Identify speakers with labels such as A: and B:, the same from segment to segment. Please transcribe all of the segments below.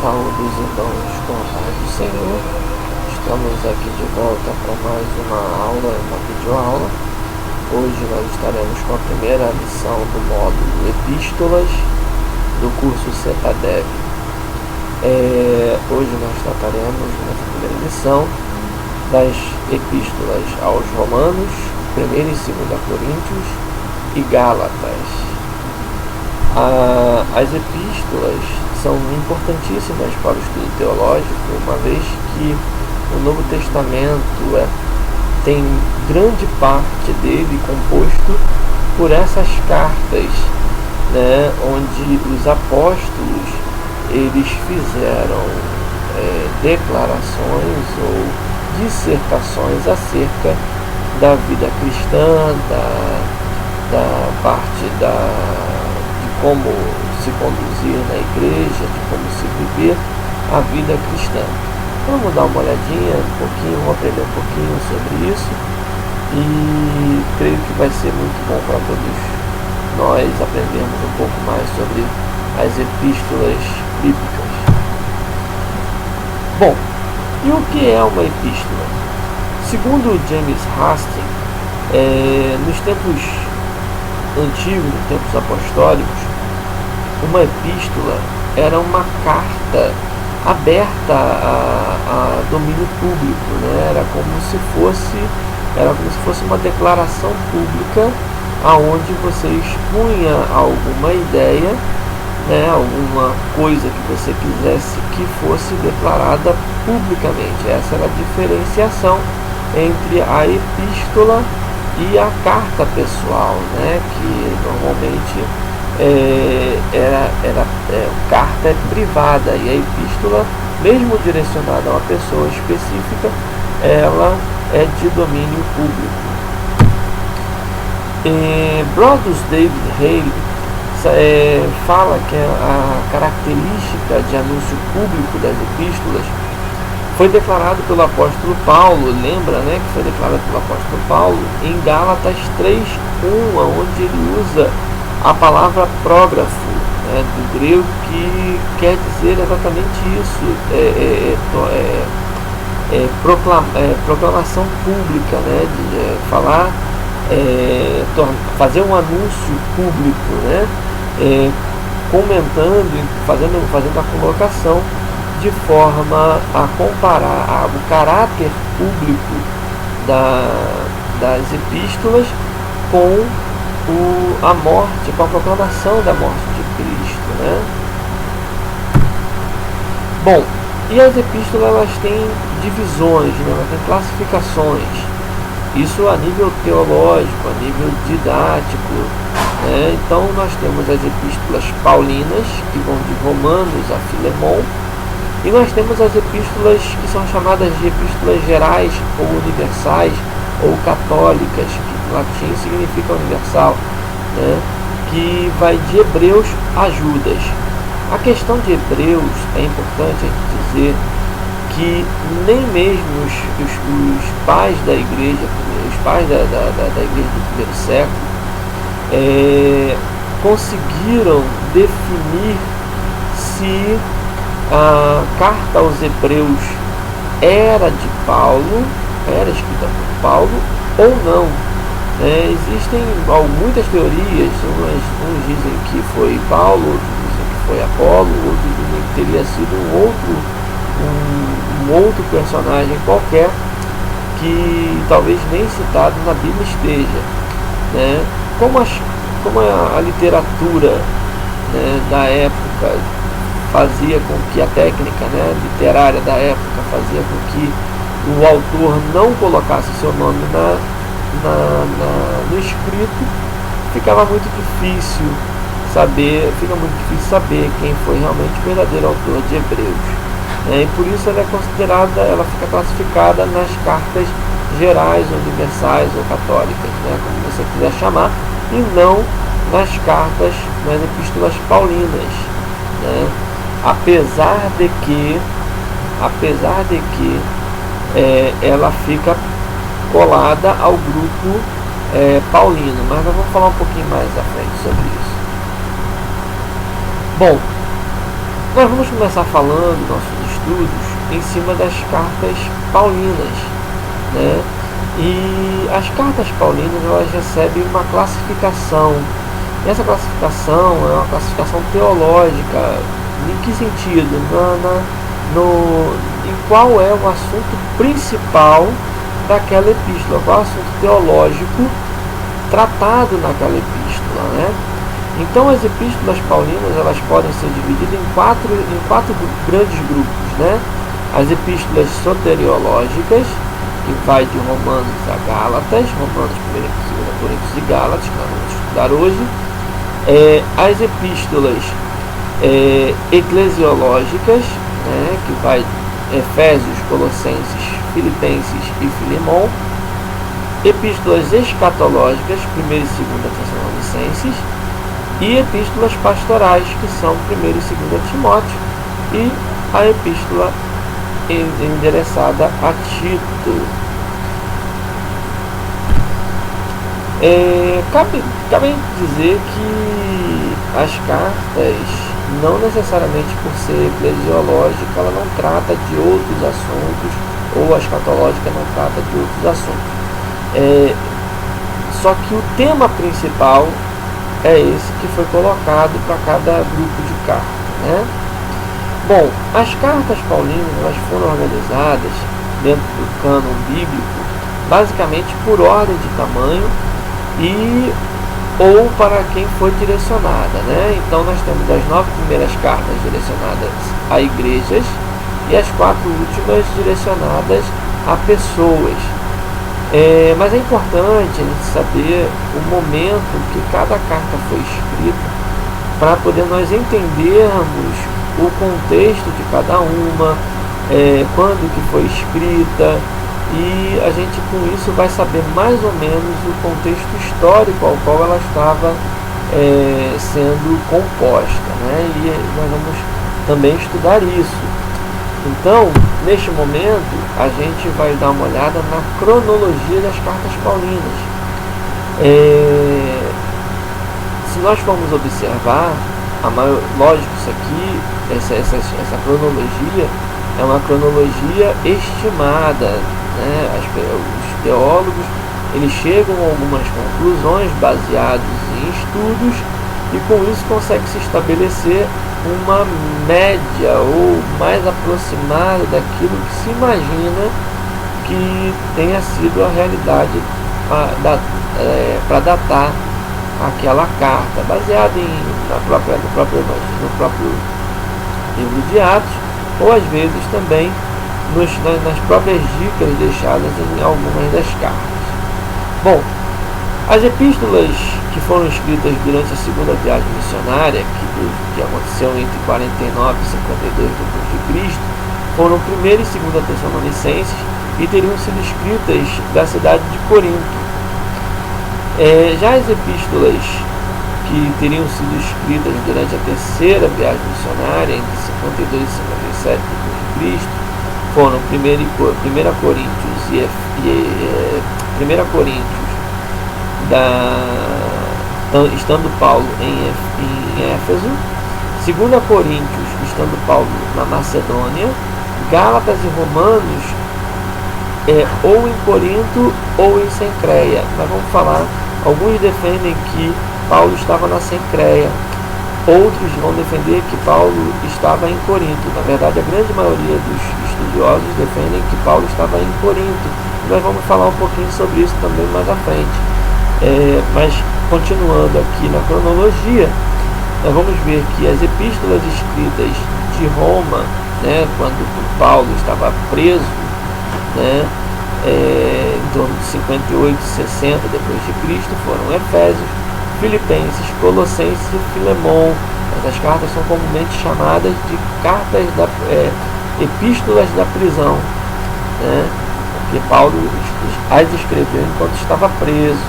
A: Saúde os irmãos com a paz do Senhor. Estamos aqui de volta para mais uma videoaula. Hoje nós estaremos com a primeira lição do módulo Epístolas do curso CETADEV. Hoje nós trataremos nessa primeira lição das epístolas aos Romanos, 1 e 2 Coríntios e Gálatas. As epístolas são importantíssimas para o estudo teológico, uma vez que o Novo Testamento tem grande parte dele composto por essas cartas, onde os apóstolos eles fizeram declarações ou dissertações acerca da vida cristã, da parte de como se conduzir na igreja, de como se viver a vida cristã. Vamos dar uma olhadinha um pouquinho, vamos aprender um pouquinho sobre isso e creio que vai ser muito bom para todos nós aprendermos um pouco mais sobre as epístolas bíblicas. Bom, e o que é uma epístola? Segundo James Hastings, nos tempos antigos, nos tempos apostólicos, uma epístola era uma carta aberta a domínio público, era como se fosse uma declaração pública aonde você expunha alguma ideia, alguma coisa que você quisesse que fosse declarada publicamente. Essa era a diferenciação entre a epístola e a carta pessoal, que normalmente carta é privada, e a epístola, mesmo direcionada a uma pessoa específica, ela é de domínio público. Brodus David Haley fala que a característica de anúncio público das epístolas foi declarado pelo apóstolo Paulo, lembra, que foi declarado pelo apóstolo Paulo em Gálatas 3:1, onde ele usa a palavra prógrafo, do grego, que quer dizer exatamente isso, proclamação pública, de falar, fazer um anúncio público, comentando, fazendo a colocação de forma a comparar o caráter público das epístolas com a morte, com a proclamação da morte de Cristo, Bom, e as epístolas elas têm divisões, elas têm classificações, isso a nível teológico, a nível didático, Então nós temos as epístolas paulinas, que vão de Romanos a Filemon, e nós temos as epístolas que são chamadas de epístolas gerais ou universais ou católicas, que em latim significa universal, que vai de Hebreus a Judas. A questão de Hebreus é importante dizer que nem mesmo os pais da igreja, os pais da igreja do primeiro século, conseguiram definir se a carta aos Hebreus era de Paulo, era escrita por Paulo ou não. Existem muitas teorias, uns dizem que foi Paulo, outros dizem que foi Apolo, outros dizem que teria sido um outro personagem qualquer que talvez nem citado na Bíblia esteja. Como a literatura da época fazia com que a técnica literária da época fazia com que o autor não colocasse seu nome no escrito, fica muito difícil saber quem foi realmente o verdadeiro autor de Hebreus. E por isso ela fica classificada nas cartas gerais, universais ou católicas, como você quiser chamar, e não nas epístolas paulinas, apesar de que ela fica colada ao grupo paulino, mas nós vamos falar um pouquinho mais à frente sobre isso. Bom, Nós vamos começar falando nossos estudos em cima das cartas paulinas, né? E as cartas paulinas, elas recebem uma classificação. E essa classificação é uma classificação teológica. Em que sentido? Em qual é o assunto principal daquela epístola, qual é o assunto teológico tratado naquela epístola, né? Então as epístolas paulinas, elas podem ser divididas em quatro grandes grupos, né? As epístolas soteriológicas, que vai de Romanos a Gálatas, Romanos, 1ª, 2ª Coríntios e Gálatas, que nós vamos estudar hoje. As epístolas eclesiológicas, né, que vai Efésios, Colossenses, Filipenses e Filemão. Epístolas escatológicas, 1ª e 2ª Tessalonicenses. E epístolas pastorais, que são 1ª e 2ª Timóteo, e a epístola endereçada a Tito. Cabe dizer que as cartas, não necessariamente por ser eclesiológica, ela não trata de outros assuntos, ou a escatológica não trata de outros assuntos. Só que o tema principal é esse que foi colocado para cada grupo de cartas, né? Bom, as cartas paulinas, elas foram organizadas dentro do cânon bíblico basicamente por ordem de tamanho ou para quem foi direcionada, né? Então nós temos as 9 primeiras cartas direcionadas a igrejas e as 4 últimas direcionadas a pessoas. Mas é importante a gente saber o momento que cada carta foi escrita para poder nós entendermos o contexto de cada uma, quando que foi escrita, e a gente com isso vai saber mais ou menos o contexto histórico ao qual ela estava sendo composta, né? E nós vamos também estudar isso. Então, neste momento, a gente vai dar uma olhada na cronologia das cartas paulinas. Se nós formos observar, lógico, isso aqui, essa cronologia é uma cronologia estimada, né? Os teólogos, eles chegam a algumas conclusões baseadas em estudos, e com isso consegue-se estabelecer uma média ou mais aproximada daquilo que se imagina que tenha sido a realidade para datar aquela carta, baseada no próprio livro de Atos, ou às vezes também nas próprias dicas deixadas em algumas das cartas. Bom, as epístolas que foram escritas durante a segunda viagem missionária, que aconteceu entre 49 e 52 d.C., foram 1ª e 2ª Tessalonicenses e teriam sido escritas da cidade de Corinto. Já as epístolas que teriam sido escritas durante a terceira viagem missionária, entre 52 e 57 d.C., foram 1 Coríntios estando Paulo em Éfeso, 2 Coríntios estando Paulo na Macedônia, Gálatas e Romanos ou em Corinto ou em Cencreia. Nós vamos falar, alguns defendem que Paulo estava na Cencreia, outros vão defender que Paulo estava em Corinto. Na verdade, a grande maioria dos estudiosos defendem que Paulo estava em Corinto. Nós vamos falar um pouquinho sobre isso também mais à frente. Mas continuando aqui na cronologia, nós vamos ver que as epístolas escritas de Roma, né, quando Paulo estava preso, né, em torno de 58 e 60 depois de Cristo, foram Efésios, Filipenses, Colossenses e Filemão. Essas cartas são comumente chamadas de epístolas da prisão, né, porque Paulo as escreveu enquanto estava preso.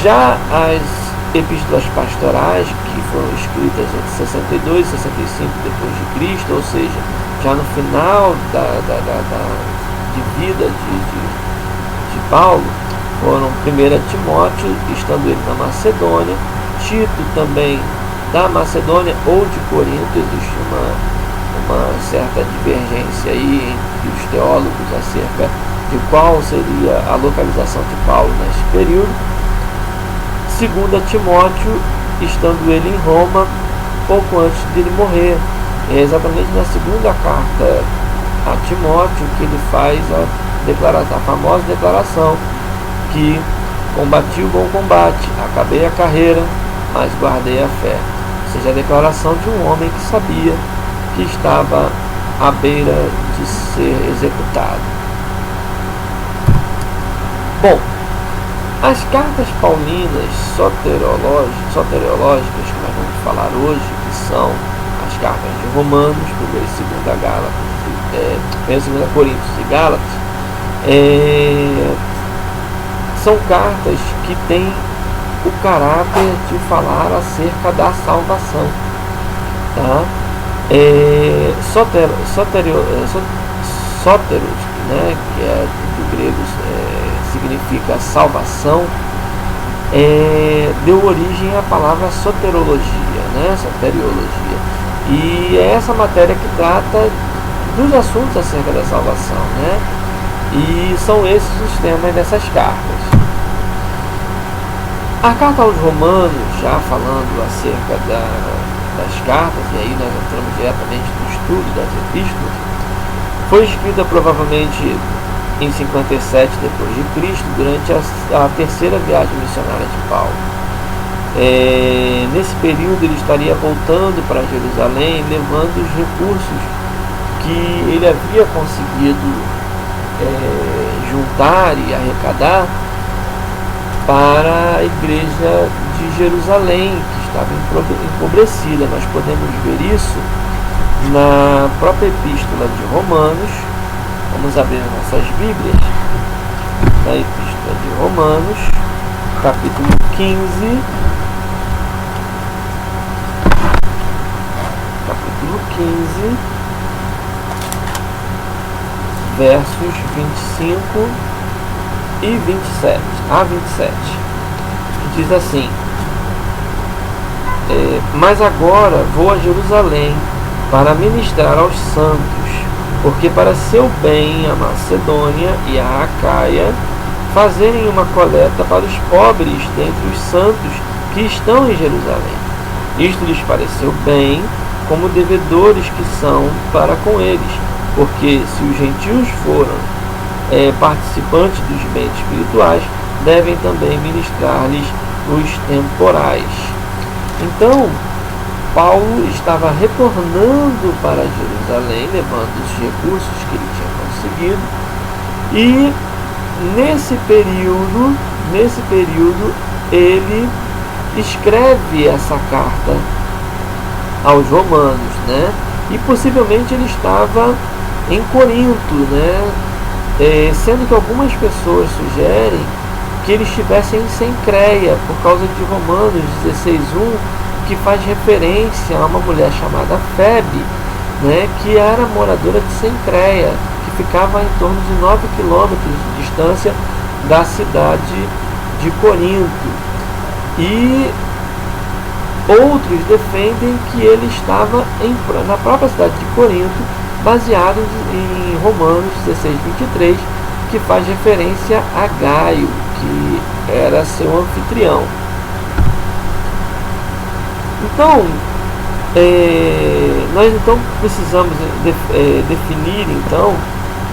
A: Já as epístolas pastorais, que foram escritas entre 62 e 65 depois de Cristo, ou seja, já no final de vida de Paulo, foram 1 Timóteo, estando ele na Macedônia, Tito também da Macedônia ou de Corinto. Existe uma certa divergência aí entre os teólogos acerca de qual seria a localização de Paulo neste período. Segundo Timóteo, estando ele em Roma pouco antes dele morrer. É exatamente na segunda carta a Timóteo que ele faz a famosa declaração que combati o bom combate, acabei a carreira, mas guardei a fé. Ou seja, a declaração de um homem que sabia que estava à beira de ser executado. Bom, as cartas paulinas soteriológicas que nós vamos falar hoje, que são as cartas de Romanos, 1 e 2 Coríntios e Gálatas, são cartas que têm o caráter de falar acerca da salvação, tá? Soteros, né, que é do grego, significa salvação, deu origem à palavra soterologia, né, soteriologia, e é essa matéria que trata dos assuntos acerca da salvação, né, e são esses os temas dessas cartas. A carta aos Romanos, já falando acerca das cartas, e aí nós entramos diretamente no estudo das epístolas, foi escrita provavelmente em 57 depois de Cristo, durante a terceira viagem missionária de Paulo. Nesse período ele estaria voltando para Jerusalém, levando os recursos que ele havia conseguido juntar e arrecadar para a igreja de Jerusalém, que estava empobrecida. Nós podemos ver isso na própria epístola de Romanos. Vamos abrir nossas Bíblias na epístola de Romanos, capítulo 15, versos 25 e 27 a 27, que diz assim: mas agora vou a Jerusalém para ministrar aos santos, porque para seu bem a Macedônia e a Acaia fazerem uma coleta para os pobres dentre os santos que estão em Jerusalém. Isto lhes pareceu bem, como devedores que são para com eles, porque se os gentios foram participantes dos bens espirituais, devem também ministrar-lhes os temporais. Então, Paulo estava retornando para Jerusalém, levando os recursos que ele tinha conseguido, e nesse período ele escreve essa carta aos romanos, né? E possivelmente ele estava em Corinto, né? Sendo que algumas pessoas sugerem que ele estivesse em Cencreia, por causa de Romanos 16:1, que faz referência a uma mulher chamada Febe, né, que era moradora de Cencreia, que ficava em torno de 9 quilômetros de distância da cidade de Corinto. E outros defendem que ele estava na própria cidade de Corinto, baseado em Romanos 16:23, que faz referência a Gaio, que era seu anfitrião. Então, nós então precisamos definir então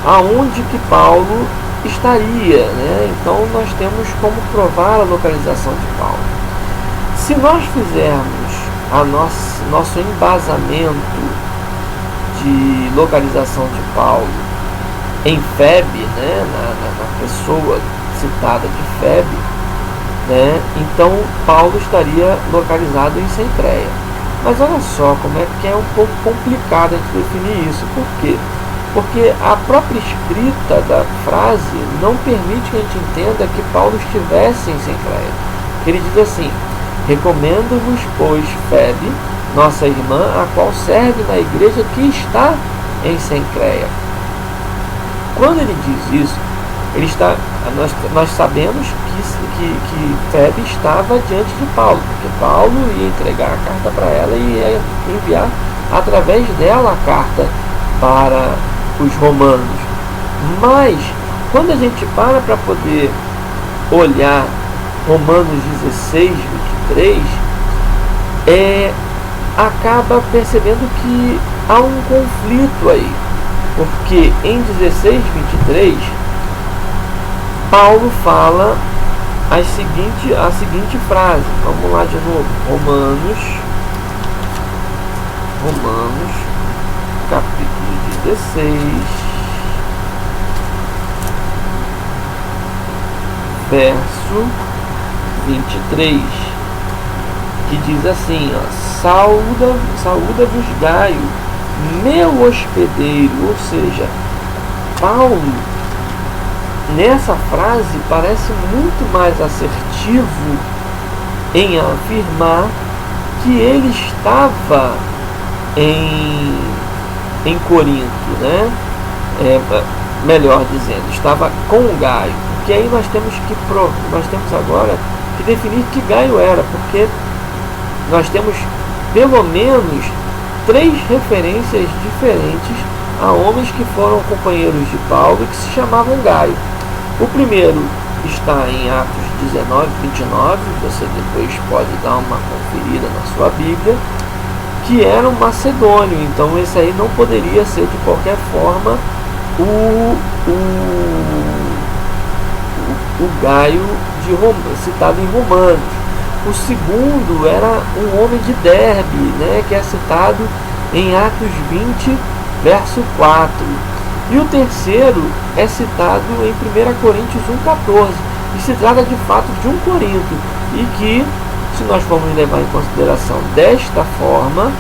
A: aonde que Paulo estaria, né? Então nós temos como provar a localização de Paulo. Se nós fizermos nosso embasamento de localização de Paulo em Febe, né? na pessoa citada de Febe, né? Então Paulo estaria localizado em Cencreia. Mas olha só como é que é um pouco complicado a gente definir isso. Por quê? Porque a própria escrita da frase não permite que a gente entenda que Paulo estivesse em Cencreia. Ele diz assim: recomendo-vos, pois, Febe, nossa irmã, a qual serve na igreja que está em Cencreia. Quando ele diz isso, nós sabemos que Febe estava diante de Paulo, porque Paulo ia entregar a carta para ela e ia enviar através dela a carta para os romanos. Mas quando a gente para poder olhar Romanos 16, 23, acaba percebendo que há um conflito aí, porque em 16, 23 Paulo fala a seguinte frase. Vamos lá de novo. Romanos capítulo 16, verso 23, que diz assim, saúda-vos Gaio, meu hospedeiro. Ou seja, Paulo, nessa frase, parece muito mais assertivo em afirmar que ele estava em Corinto, né? Melhor dizendo, estava com Gaio, porque aí nós temos agora que definir que Gaio era, porque nós temos pelo menos 3 referências diferentes a homens que foram companheiros de Paulo e que se chamavam Gaio. O primeiro está em Atos 19, 29, você depois pode dar uma conferida na sua Bíblia, que era um macedônio. Então esse aí não poderia ser de qualquer forma o Gaio citado em Romanos. O segundo era um homem de Derbe, né, que é citado em Atos 20, verso 4. E o terceiro é citado em 1 Coríntios 1,14. E se trata de fato de um Corinto. E que, se nós formos levar em consideração desta forma,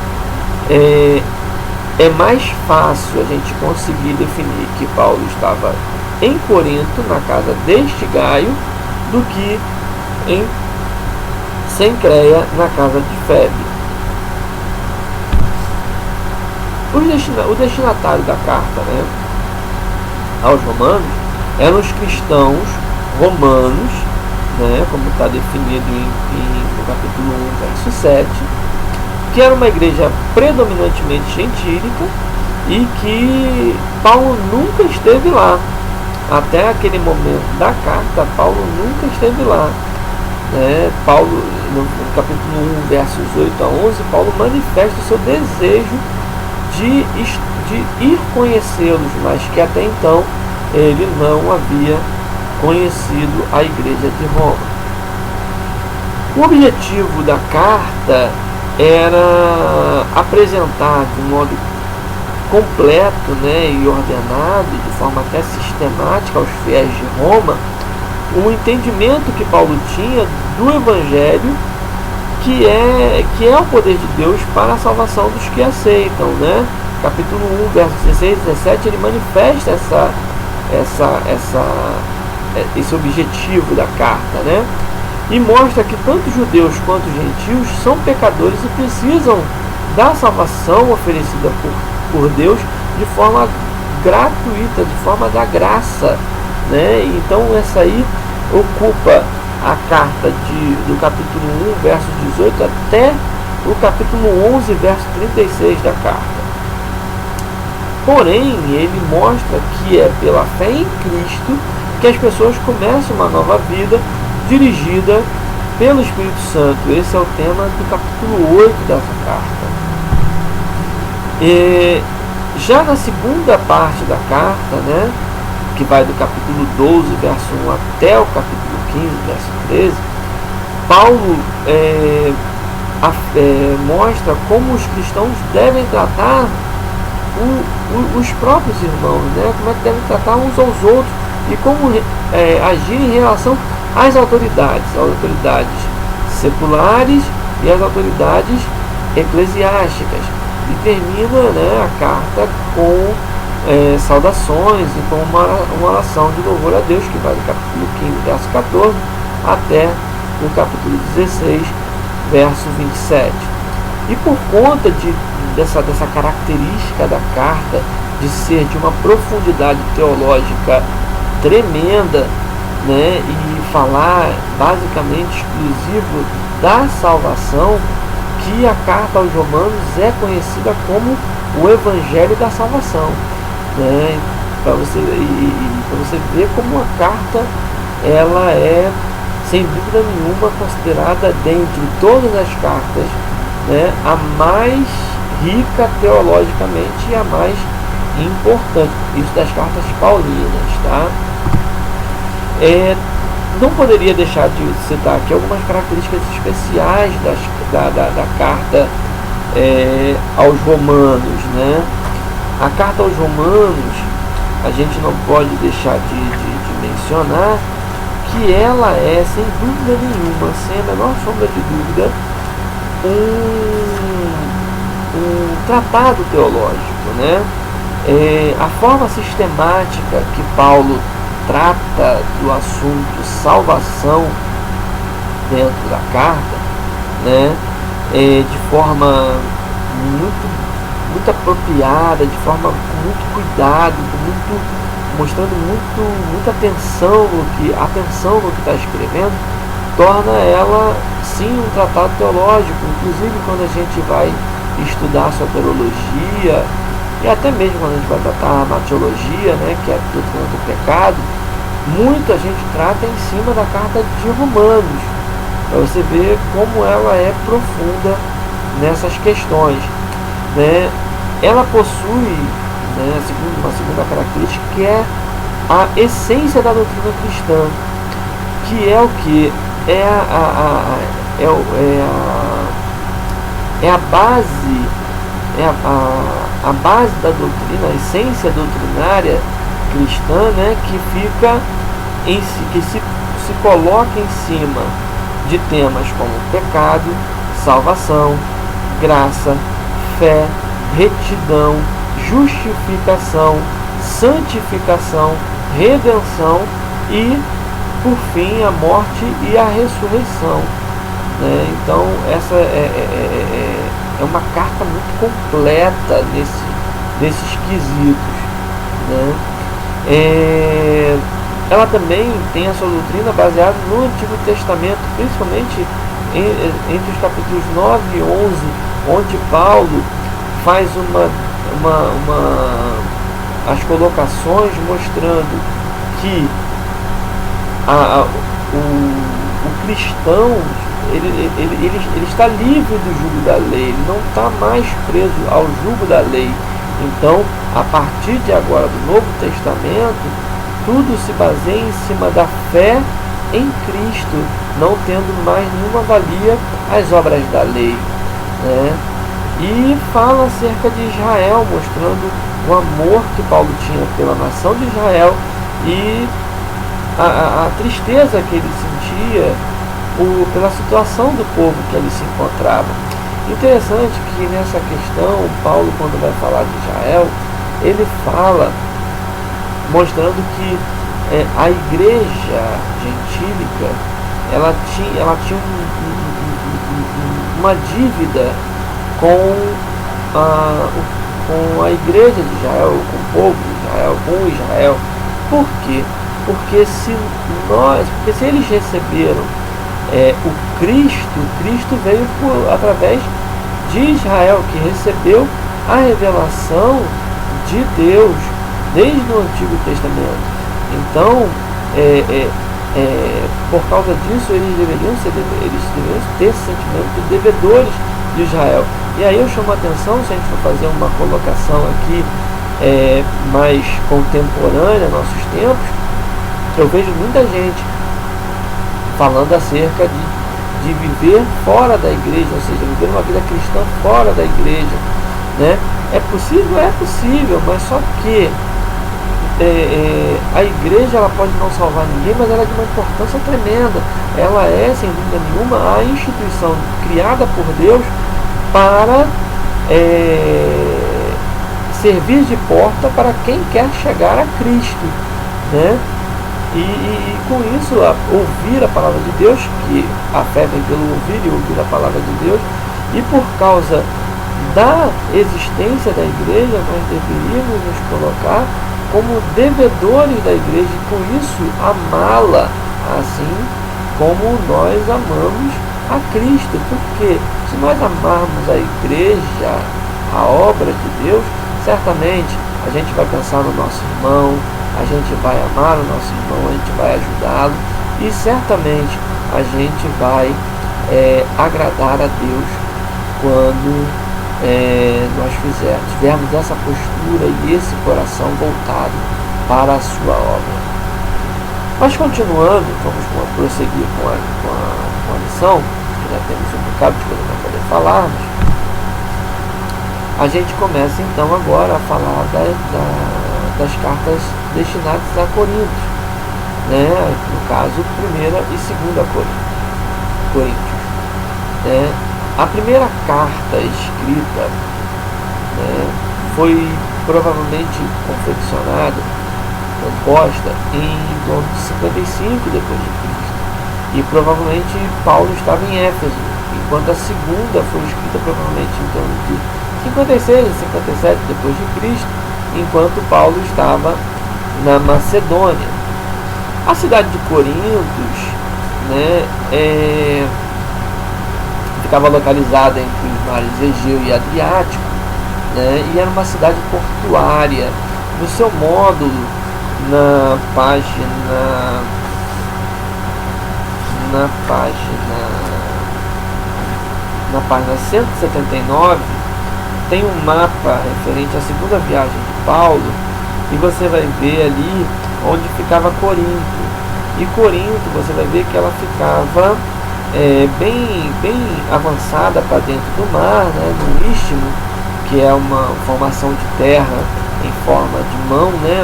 A: é mais fácil a gente conseguir definir que Paulo estava em Corinto, na casa deste Gaio, do que em Cencreia, na casa de Febe. O destinatário da carta, né, aos romanos eram os cristãos romanos, né, como está definido no capítulo 1, verso 7, que era uma igreja predominantemente gentílica e que Paulo nunca esteve lá. Até aquele momento da carta, Paulo nunca esteve lá. Paulo, no capítulo 1, versos 8 a 11, Paulo manifesta o seu desejo de ir conhecê-los, mas que até então ele não havia conhecido a igreja de Roma. O objetivo da carta era apresentar de modo completo, né, e ordenado, de forma até sistemática aos fiéis de Roma, o entendimento que Paulo tinha do Evangelho, que é o poder de Deus para a salvação dos que aceitam, né? Capítulo 1, versos 16 e 17, ele manifesta esse objetivo da carta, né? E mostra que tanto judeus quanto gentios são pecadores e precisam da salvação oferecida por Deus de forma gratuita, de forma da graça, né? Então essa aí ocupa a carta do capítulo 1, verso 18 até o capítulo 11, verso 36 da carta. Porém, ele mostra que é pela fé em Cristo que as pessoas começam uma nova vida dirigida pelo Espírito Santo. Esse é o tema do capítulo 8 dessa carta. Já na segunda parte da carta, né, que vai do capítulo 12, verso 1 até o capítulo 15, verso 13, Paulo mostra como os cristãos devem tratar os próprios irmãos, né? Como é que devem tratar uns aos outros e como agir em relação às autoridades seculares e às autoridades eclesiásticas. E termina, né, a carta com saudações e com uma oração de louvor a Deus, que vai do capítulo 15, verso 14, até o capítulo 16, verso 27. E por conta dessa característica da carta de ser de uma profundidade teológica tremenda, né, e falar basicamente exclusivo da salvação, que a carta aos Romanos é conhecida como o Evangelho da Salvação, né? Para você ver como a carta ela é sem dúvida nenhuma considerada dentre todas as cartas, né, a mais rica teologicamente e a mais importante, isso das cartas paulinas, tá? Não poderia deixar de citar aqui algumas características especiais da carta aos Romanos, né? A carta aos Romanos, a gente não pode deixar de mencionar que ela é, sem dúvida nenhuma, sem a menor sombra de dúvida, um tratado teológico, né? A forma sistemática que Paulo trata do assunto salvação dentro da carta, né? De forma muito apropriada, de forma com muito cuidado, mostrando muita atenção no que está escrevendo, torna ela sim um tratado teológico. Inclusive quando a gente vai estudar soteriologia e até mesmo quando a gente vai tratar a matiologia, né, que é a doutrina do pecado, muita gente trata em cima da carta de Romanos, para você ver como ela é profunda nessas questões, né? Ela possui, né, uma segunda característica, que é a essência da doutrina cristã, que é o que? É a base, a base da doutrina, a essência doutrinária cristã, né, que se coloca em cima de temas como pecado, salvação, graça, fé, retidão, justificação, santificação, redenção e, por fim, a morte e a ressurreição, né? Então essa é uma carta muito completa nesses quesitos, né? Ela também tem a sua doutrina baseada no Antigo Testamento, principalmente entre os capítulos 9 e 11, onde Paulo faz as colocações mostrando que o cristão ele está livre do jugo da lei, ele não está mais preso ao jugo da lei. Então, a partir de agora do Novo Testamento, tudo se baseia em cima da fé em Cristo, não tendo mais nenhuma valia as obras da lei, né? E fala acerca de Israel, mostrando o amor que Paulo tinha pela nação de Israel e a tristeza que ele sentia pela situação do povo que ali se encontrava. Interessante que nessa questão, Paulo, quando vai falar de Israel, ele fala mostrando que a igreja gentílica ela tinha uma dívida com a igreja de Israel, com o povo de Israel, com Israel. Por quê? Porque se eles receberam o Cristo veio através de Israel, que recebeu a revelação de Deus desde o Antigo Testamento. Então, por causa disso, eles deveriam ter esse sentimento de devedores de Israel. E aí eu chamo a atenção, se a gente for fazer uma colocação aqui mais contemporânea a nossos tempos, eu vejo muita gente falando acerca de viver fora da igreja, ou seja, viver uma vida cristã fora da igreja, né? É possível? É possível, mas só que a igreja ela pode não salvar ninguém, mas ela é de uma importância tremenda. Ela é, sem dúvida nenhuma, a instituição criada por Deus para servir de porta para quem quer chegar a Cristo, né? E com isso, ouvir a palavra de Deus, que a fé vem pelo ouvir e ouvir a palavra de Deus, e por causa da existência da igreja, nós deveríamos nos colocar como devedores da igreja e com isso amá-la, assim como nós amamos a Cristo. Porque se nós amarmos a igreja, a obra de Deus, certamente a gente vai pensar no nosso irmão, a gente vai amar o nosso irmão, a gente vai ajudá-lo e certamente a gente vai agradar a Deus quando nós tivermos essa postura e esse coração voltado para a sua obra. Mas continuando, vamos prosseguir com a lição, que já temos um bocado de coisa para poder falarmos. A gente começa então agora a falar das cartas destinadas a Coríntios, né? No caso, 1ª e 2ª Coríntios. Né? A primeira carta escrita, né, foi provavelmente confeccionada, composta em torno de 55 depois de Cristo. E provavelmente Paulo estava em Éfeso, enquanto a segunda foi escrita provavelmente em torno de 56 e 57 depois de Cristo, enquanto Paulo estava na Macedônia. A cidade de Corintos, né, ficava localizada entre os mares Egeu e Adriático, né, e era uma cidade portuária. No seu módulo, na página 179, tem um mapa referente à segunda viagem de Paulo, e você vai ver ali onde ficava Corinto. E Corinto, você vai ver que ela ficava bem avançada para dentro do mar, né, no istmo, que é uma formação de terra em forma de mão, né,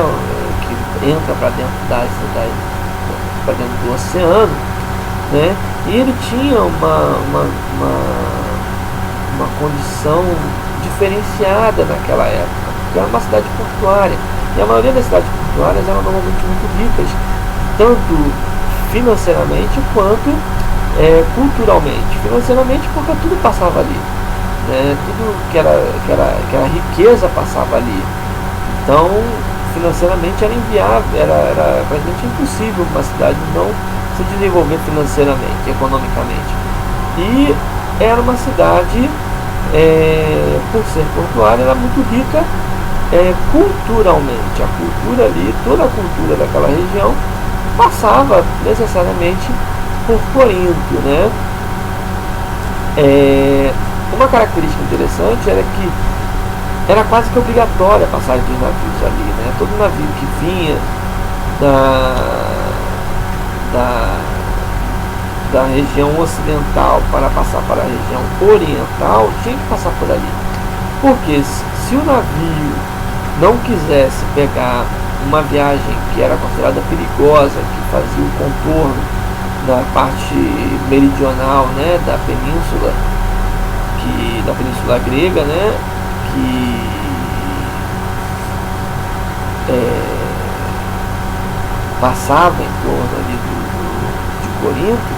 A: que entra para dentro para dentro do oceano, né, e ele tinha uma condição diferenciada naquela época, porque era uma cidade portuária, e a maioria das cidades portuárias eram normalmente muito ricas, tanto financeiramente quanto culturalmente. Financeiramente, porque tudo passava ali, né? Tudo que era riqueza passava ali. Então, financeiramente era inviável, era praticamente impossível uma cidade não se desenvolver financeiramente, economicamente. E era uma cidade, por ser portuária, era muito rica culturalmente. A cultura ali, toda a cultura daquela região passava necessariamente por Corinto, né? Uma característica interessante era que era quase que obrigatória a passagem dos navios ali, né? Todo navio que vinha da região ocidental para passar para a região oriental tinha que passar por ali, porque se o navio não quisesse pegar uma viagem que era considerada perigosa, que fazia o contorno da parte meridional, né, da península grega, né, que passava em torno ali de Corinto,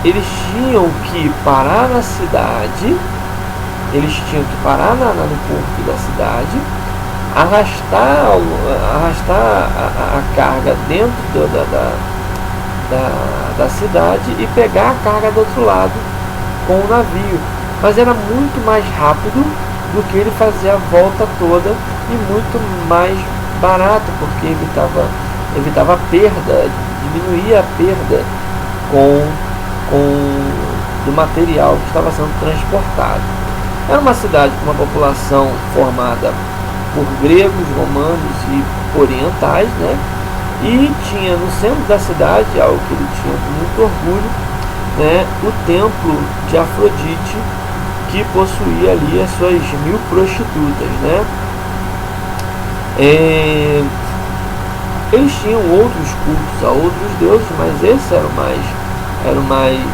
A: eles tinham que parar na cidade, eles tinham que parar no porto da cidade, arrastar a carga dentro da cidade e pegar a carga do outro lado com o navio. Mas era muito mais rápido do que ele fazer a volta toda e muito mais barato, porque evitava a perda, diminuía a perda do material que estava sendo transportado. Era uma cidade com uma população formada por gregos, romanos e orientais, né? E tinha no centro da cidade, algo que ele tinha com muito orgulho, né, o templo de Afrodite, que possuía ali as suas 1000 prostitutas, né? Eles tinham outros cultos a outros deuses, mas esse era o mais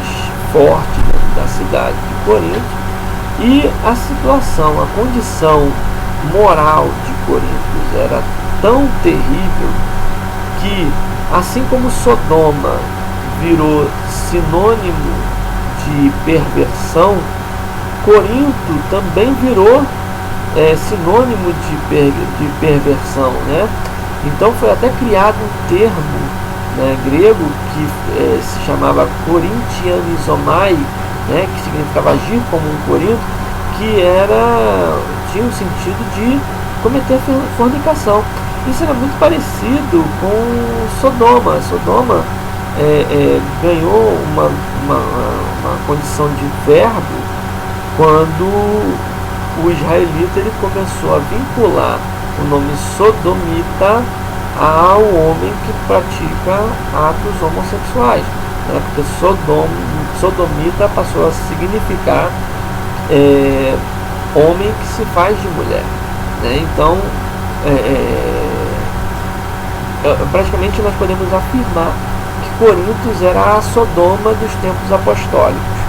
A: forte dentro da cidade de Corinto. E a situação, a condição moral de Corinto era tão terrível que, assim como Sodoma virou sinônimo de perversão, Corinto também virou sinônimo de perversão, né? Então foi até criado um termo, né, grego que se chamava corintianizomai, né, que significava agir como um corinto, que tinha o sentido de cometer fornicação. Isso era muito parecido com Sodoma. Sodoma ganhou uma condição de verbo quando o israelita ele começou a vincular o nome sodomita ao homem que pratica atos homossexuais, né? Porque sodomita passou a significar homem que se faz de mulher, né? Então praticamente nós podemos afirmar que Corintos era a Sodoma dos tempos apostólicos.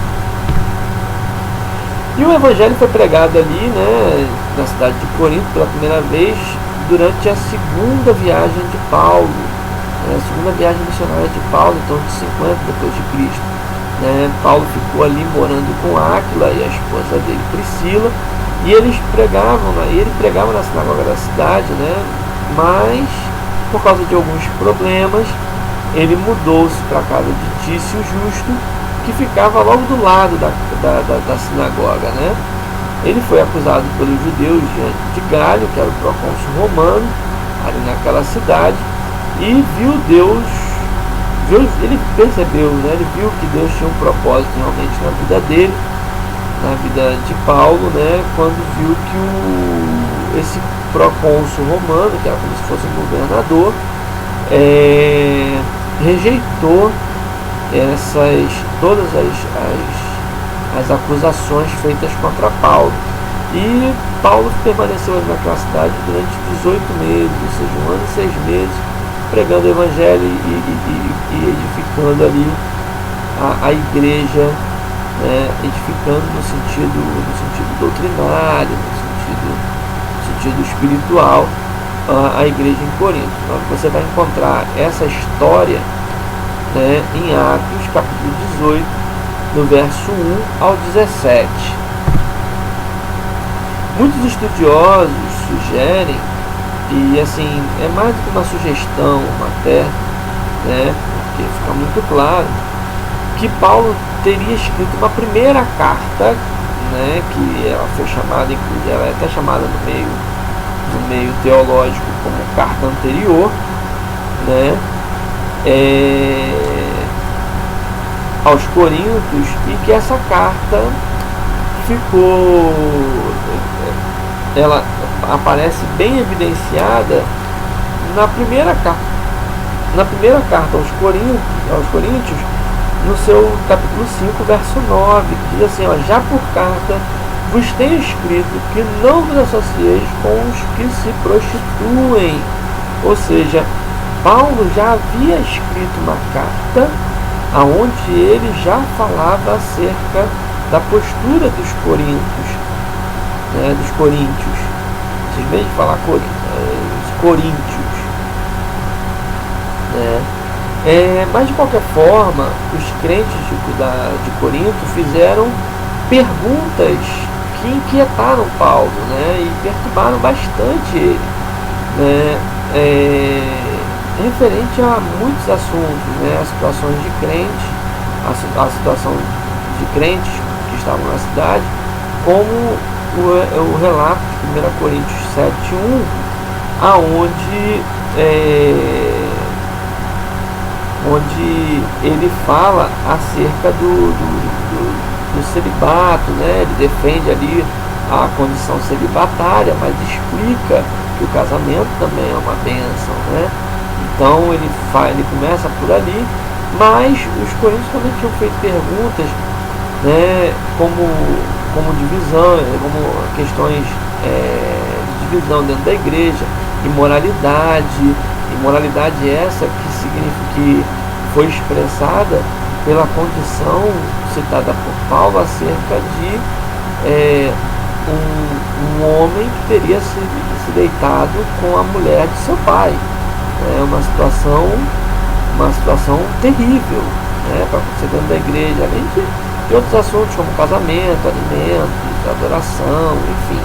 A: E o evangelho foi pregado ali, né, na cidade de Corinto pela primeira vez durante a segunda viagem de Paulo, né, a segunda viagem missionária de Paulo, então de 50 depois de Cristo. Né. Paulo ficou ali morando com Áquila e a esposa dele, Priscila, e ele pregava na sinagoga da cidade, né, mas por causa de alguns problemas ele mudou-se para a casa de Tício Justo, que ficava logo do lado da sinagoga, né? Ele foi acusado pelos judeus diante de Galho, que era o procônsul romano, ali naquela cidade, e ele percebeu, né? Ele viu que Deus tinha um propósito realmente na vida dele, na vida de Paulo, né? Quando viu que esse procônsul romano, que era como se fosse um governador, rejeitou todas as acusações feitas contra Paulo. E Paulo permaneceu ali naquela cidade durante 18 meses, ou seja, 1 ano e 6 meses, pregando o evangelho e edificando ali a igreja, né, edificando no sentido doutrinário, no sentido espiritual, a igreja em Corinto. Então, você vai encontrar essa história, né, em Atos capítulo 18, no verso 1 ao 17. Muitos estudiosos sugerem, e assim, é mais do que uma sugestão até, né, porque fica muito claro, que Paulo teria escrito uma primeira carta, né, que ela foi chamada, inclusive ela é até chamada no meio teológico como carta anterior, né, aos Coríntios, e que essa carta ela aparece bem evidenciada na primeira carta aos Coríntios, no seu capítulo 5, verso 9, que diz assim, já por carta vos tenho escrito que não vos associeis com os que se prostituem. Ou seja, Paulo já havia escrito uma carta aonde ele já falava acerca da postura dos coríntios, né, dos coríntios. Em vez de falar os coríntios, né? Mas de qualquer forma, os crentes de Corinto fizeram perguntas que inquietaram Paulo, né, e perturbaram bastante ele, né, referente a muitos assuntos, né, as situações de crentes, a situação de crentes que estavam na cidade, como o relato de 1 Coríntios 7:1, aonde onde ele fala acerca do celibato, né? Ele defende ali a condição celibatária, mas explica que o casamento também é uma bênção, né? Então ele começa por ali, mas os coríntios também tinham feito perguntas, né, como divisão, como questões de divisão dentro da igreja, imoralidade essa que foi expressada pela condição citada por Paulo acerca de um homem que teria se deitado com a mulher de seu pai. É uma situação terrível, né, para acontecer dentro da igreja, além de outros assuntos como casamento, alimentos, adoração, enfim.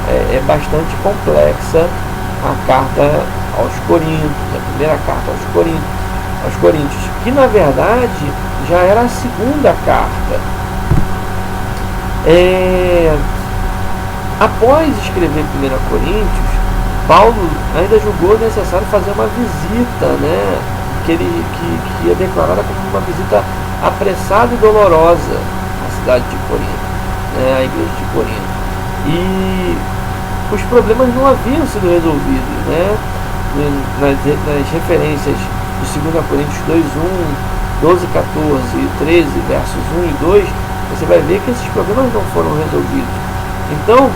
A: é bastante complexa a carta aos Coríntios, a primeira carta aos Coríntios, que na verdade já era a segunda carta. Após escrever 1 Coríntios, Paulo ainda julgou necessário fazer uma visita, né, que é declarada como uma visita apressada e dolorosa à cidade de Corinto, né, à igreja de Corinto. E os problemas não haviam sido resolvidos, né? Nas referências de 2 Coríntios 2:1, 12:14 e 13, versos 1 e 2, você vai ver que esses problemas não foram resolvidos. Então,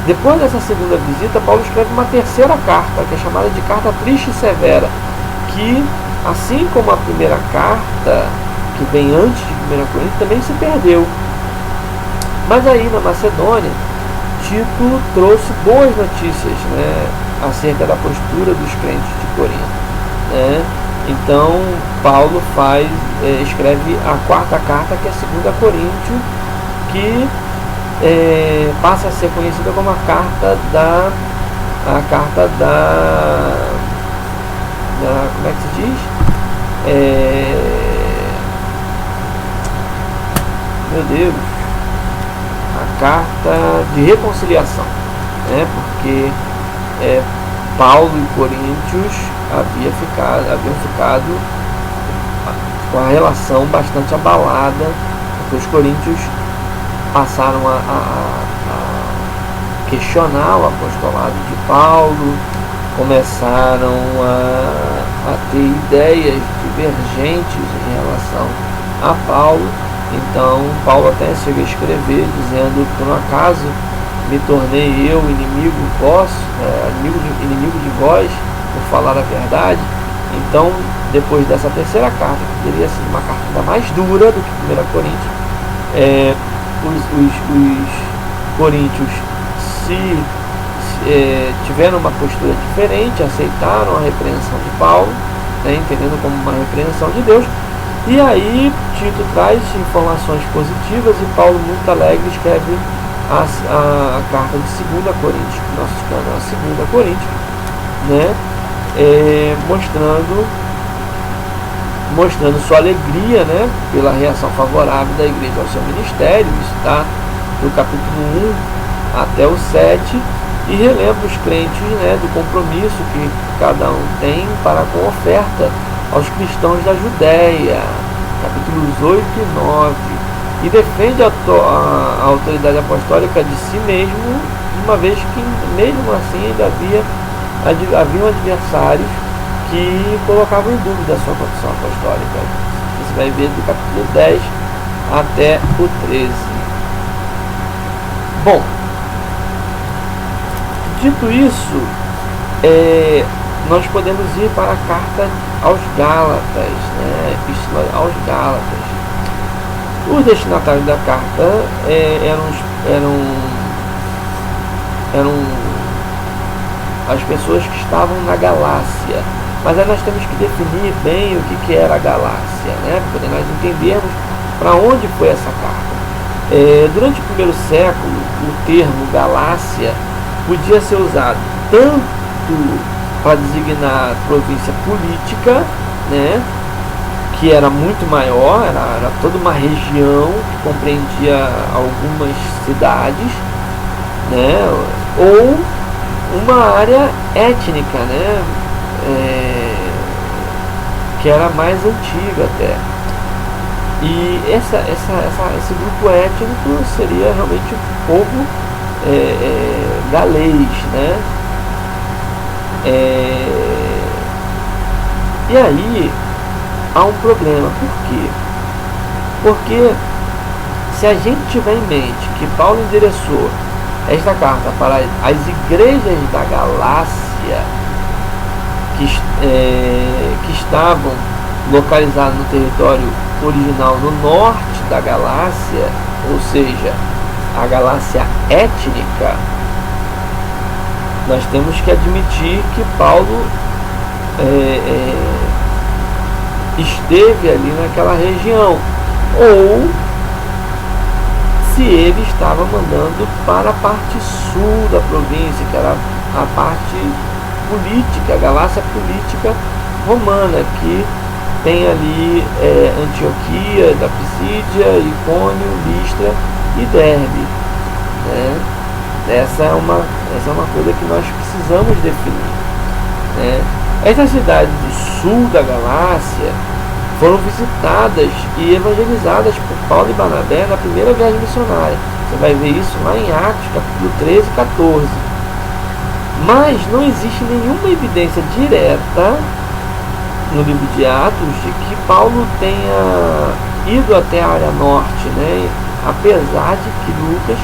A: depois dessa segunda visita, Paulo escreve uma terceira carta, que é chamada de carta triste e severa, que, assim como a primeira carta, que vem antes de 1 Coríntios, também se perdeu. Mas aí, na Macedônia, Tito trouxe boas notícias, né, acerca da postura dos crentes de Corinto, né? Então, Paulo escreve a quarta carta, que é 2 Coríntios, que passa a ser conhecida como a carta da como é que se diz? Meu Deus, a carta de reconciliação, né? Porque Paulo e Coríntios haviam ficado com a relação bastante abalada, porque os coríntios passaram a questionar o apostolado de Paulo, começaram a ter ideias divergentes em relação a Paulo. Então Paulo até chega a escrever dizendo: por um acaso me tornei eu inimigo vosso, inimigo de vós, por falar a verdade? Então, depois dessa terceira carta, que teria sido uma carta ainda mais dura do que 1 Coríntios, os coríntios tiveram uma postura diferente, aceitaram a repreensão de Paulo, né, entendendo como uma repreensão de Deus. E aí Tito traz informações positivas e Paulo, muito alegre, escreve a carta de 2 Coríntios, que nós estamos na 2 Coríntios, né, mostrando sua alegria, né, pela reação favorável da igreja ao seu ministério. Isso está do capítulo 1 até o 7, e relembra os crentes, né, do compromisso que cada um tem para com a oferta aos cristãos da Judéia, capítulos 8 e 9, e defende a autoridade apostólica de si mesmo, uma vez que mesmo assim ainda haviam adversários que colocavam em dúvida a sua condição apostólica. Você vai ver do capítulo 10 até o 13. Bom, dito isso, nós podemos ir para a carta aos Gálatas, né? Epístola aos Gálatas. Os destinatários da carta eram as pessoas que estavam na Galácia. Mas aí nós temos que definir bem o que era a Galácia, né? Para nós entendermos para onde foi essa carta. Durante o primeiro século, o termo Galácia podia ser usado tanto para designar a província política, né, que era muito maior, era toda uma região que compreendia algumas cidades, né, ou uma área étnica, né, que era mais antiga até. E esse grupo étnico seria realmente o povo galês, né? E aí há um problema. Por quê? Porque se a gente tiver em mente que Paulo endereçou esta carta para as igrejas da Galácia que estavam localizadas no território original no norte da Galácia, ou seja, a Galácia étnica, nós temos que admitir que Paulo esteve ali naquela região. Ou, se ele estava mandando para a parte sul da província, que era a parte política, a Galácia política romana, que tem ali Antioquia, da Pisídia, Icônio, Listra e Derbe, né? Essa é uma coisa que nós precisamos definir, né? Essas cidades do sul da Galácia foram visitadas e evangelizadas por Paulo e Barnabé na primeira viagem missionária. Você vai ver isso lá em Atos, capítulo 13 e 14. Mas não existe nenhuma evidência direta no livro de Atos de que Paulo tenha ido até a área norte, né? Apesar de que Lucas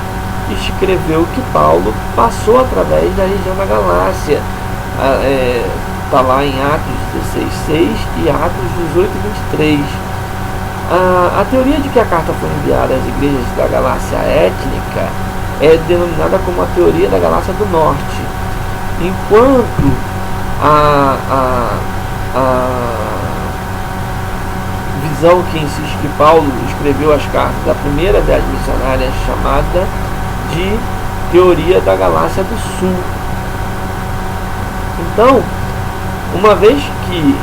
A: escreveu que Paulo passou através da região da Galácia. Está lá em Atos 16:6 e Atos 18:23. A teoria de que a carta foi enviada às igrejas da Galácia étnica é denominada como a teoria da Galácia do Norte, enquanto a visão que insiste que Paulo escreveu as cartas da primeira viagem missionária é chamada de teoria da Galácia do Sul. Então, uma vez que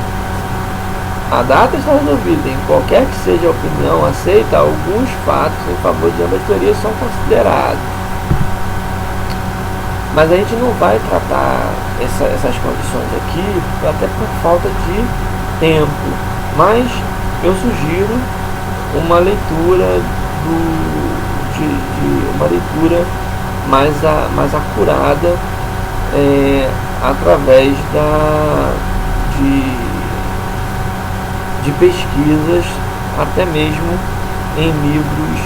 A: a data está resolvida, em qualquer que seja a opinião aceita, alguns fatos em favor de ambas teorias são considerados. Mas a gente não vai tratar essas condições aqui, até por falta de tempo. Mas eu sugiro uma leitura uma leitura mais acurada através de pesquisas, até mesmo em livros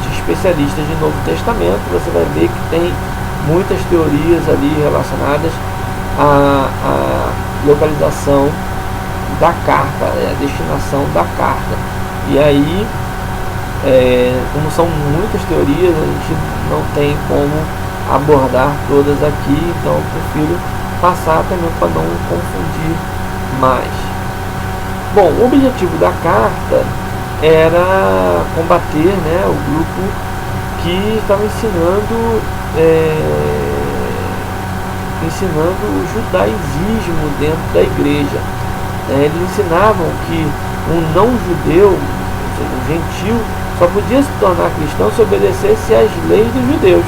A: de especialistas de Novo Testamento. Você vai ver que tem muitas teorias ali relacionadas à localização da carta, a destinação da carta. E aí, como são muitas teorias, a gente não tem como abordar todas aqui, então eu prefiro passar também para não confundir mais. Bom, o objetivo da carta era combater, né, o grupo que estava ensinando o judaizismo dentro da igreja. Eles ensinavam que um não-judeu, ou seja, um gentil, só podia se tornar cristão se obedecesse às leis dos judeus,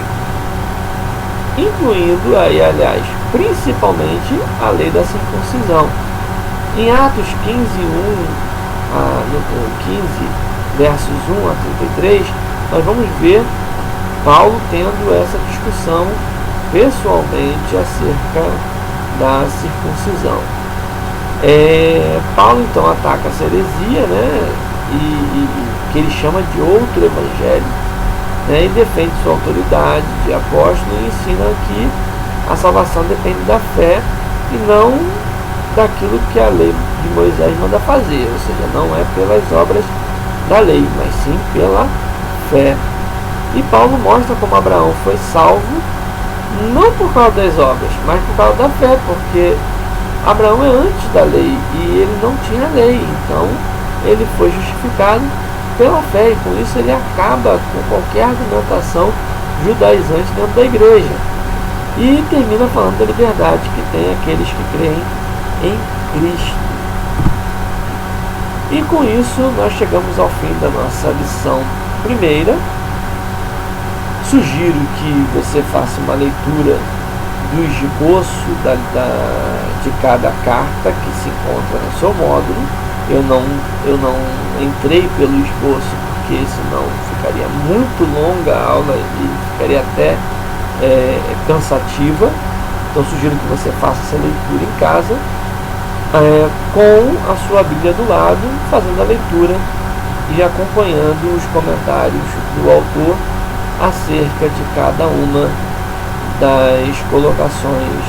A: incluindo aí, aliás, principalmente a lei da circuncisão. Em Atos 15, 15, versos 1 a 33, nós vamos ver Paulo tendo essa discussão pessoalmente acerca da circuncisão. Paulo então ataca essa heresia, né, e que ele chama de outro evangelho, né, e defende sua autoridade de apóstolo e ensina que a salvação depende da fé e não daquilo que a lei de Moisés manda fazer, ou seja, não é pelas obras da lei, mas sim pela fé. E Paulo mostra como Abraão foi salvo não por causa das obras, mas por causa da fé, porque Abraão é antes da lei e ele não tinha lei, então ele foi justificado pela fé, e com isso ele acaba com qualquer argumentação judaizante dentro da igreja. E termina falando da liberdade que tem aqueles que creem em Cristo. E com isso nós chegamos ao fim da nossa lição primeira. Sugiro que você faça uma leitura do esboço de cada carta que se encontra no seu módulo. Eu não entrei pelo esboço porque senão ficaria muito longa a aula e ficaria até cansativa. Então sugiro que você faça essa leitura em casa, com a sua Bíblia do lado, fazendo a leitura e acompanhando os comentários do autor acerca de cada uma das colocações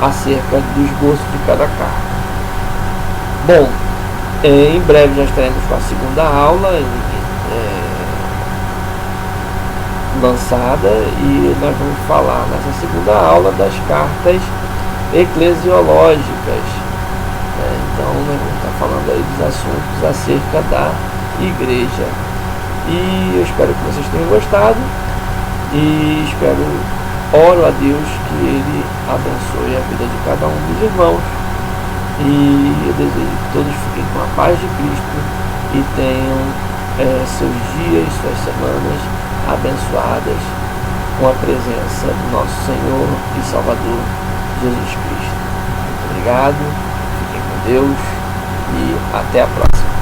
A: acerca do esboço de cada carta. Bom, em breve já estaremos com a segunda aula lançada, e nós vamos falar nessa segunda aula das cartas eclesiológicas. Então nós vamos estar falando aí dos assuntos acerca da igreja. E eu espero que vocês tenham gostado. E oro a Deus que Ele abençoe a vida de cada um dos irmãos. E eu desejo que todos fiquem com a paz de Cristo e tenham seus dias, suas semanas abençoadas com a presença do nosso Senhor e Salvador Jesus Cristo. Muito obrigado, fiquem com Deus e até a próxima.